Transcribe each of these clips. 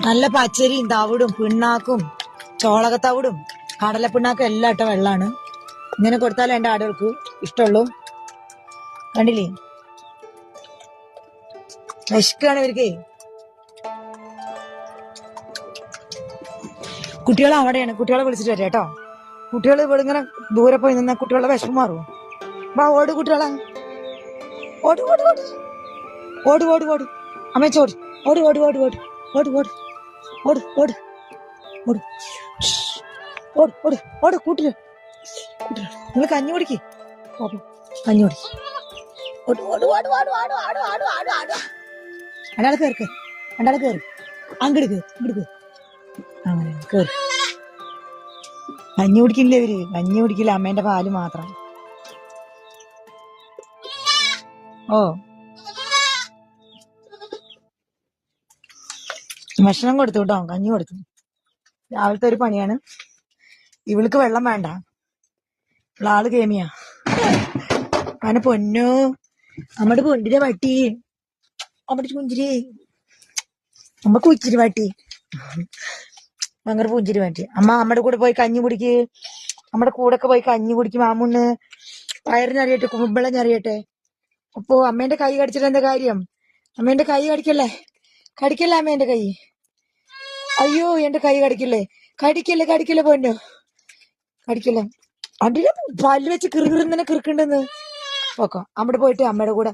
നല്ല പച്ചരിയും തവിടും പിണ്ണാക്കും ചോളകത്തവിടും കടലപ്പിണ്ണാക്കും എല്ലാം ഇട്ട വെള്ളമാണ്. ഇങ്ങനെ കൊടുത്താലേ എന്റെ ആടുകൾക്ക് ഇഷ്ടമുള്ളൂ. കണ്ടില്ലേ, വിശക്കാണ് ഇവർക്ക്. കുട്ടികൾ അവിടെയാണ്, കുട്ടികളെ വിളിച്ചിട്ട് വരാം കേട്ടോ. കുട്ടികൾ ഇവിടെ ഇങ്ങനെ ദൂരെ പോയി നിന്ന കുട്ടികളുടെ വിഷമം മാറുമോ? വാ, ഓട് കുട്ടികളെ, ഓട് ഓട് ഓട് ഓട് ഓട് ഓട് അമ്മച്ചോട് ഓട് ഓട് ഓട് ഓട് ഓട് ഓട് ഓട് ഓട് ഓട് ഓട് ഓട് ഓട് കൂട്ടില് നിങ്ങൾ കഞ്ഞി കുടിക്ക്, കഞ്ഞി കുടിക്ക്. ഓട് ഓട് ഓട് ഓട് ഓട് ഓട് ഓട് ഓട് ഓട് രണ്ടാളെ കേർക്ക്, രണ്ടാളെ കേറി അങ്ങോട്ട് കേറി, ഇങ്ങോട്ട് കേറി, അങ്ങനെ കേറി. കഞ്ഞി കുടിക്കില്ല ഇവര്, കഞ്ഞി കുടിക്കില്ല, അമ്മേന്റെ പാല് മാത്രം. ഓ, ഭക്ഷണം കൊടുത്തു കേട്ടോ, കഞ്ഞി കൊടുത്തു. രാവിലത്തെ ഒരു പണിയാണ്. ഇവൾക്ക് വെള്ളം വേണ്ട, ആള് കേമിയാ. അങ്ങനെ പൊന്നോ, നമ്മുടെ പൊന്നിന്റെ പട്ടി, നമ്മുടെ പുഞ്ചിരി, നമ്മ കുച്ചിരി പട്ടി, ഭയങ്കര പുഞ്ചിരി പറ്റി. അമ്മയുടെ കൂടെ പോയി കഞ്ഞി കുടിക്ക്, നമ്മുടെ കൂടെ ഒക്കെ പോയി കഞ്ഞി കുടിക്കും. മാമുണ്ണ് വയറിനറിയട്ടെ, കുമ്പിളഞ്ഞറിയട്ടെ. അപ്പോ അമ്മേന്റെ കൈ കടിച്ചിട്ട് എന്താ കാര്യം? അമ്മേന്റെ കൈ കടിക്കല്ലേ, കടിക്കല്ലേ അമ്മേന്റെ കൈ. അയ്യോ, എന്റെ കൈ കടിക്കല്ലേ, കടിക്കല്ലേ, കടിക്കല്ലേ പൊന്നോ, കടിക്കല്ലേ. അതിന് പല്ല് വെച്ച് കിറുകിറുന്നെ കിറുക്കുണ്ടെന്ന്. ഓക്കോ, അവിടെ പോയിട്ട് അമ്മയുടെ കൂടെ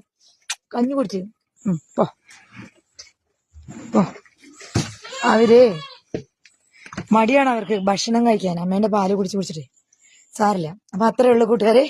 കഞ്ഞി കുടിച്ച് പോ പോ. അവര് മടിയാണ് അവർക്ക് ഭക്ഷണം കഴിക്കാൻ, അമ്മേന്റെ പാല് കുടിച്ചിട്ട്. സാരില്ല. അപ്പൊ അത്രേ ഉള്ളൂ കൂട്ടുകാരെ.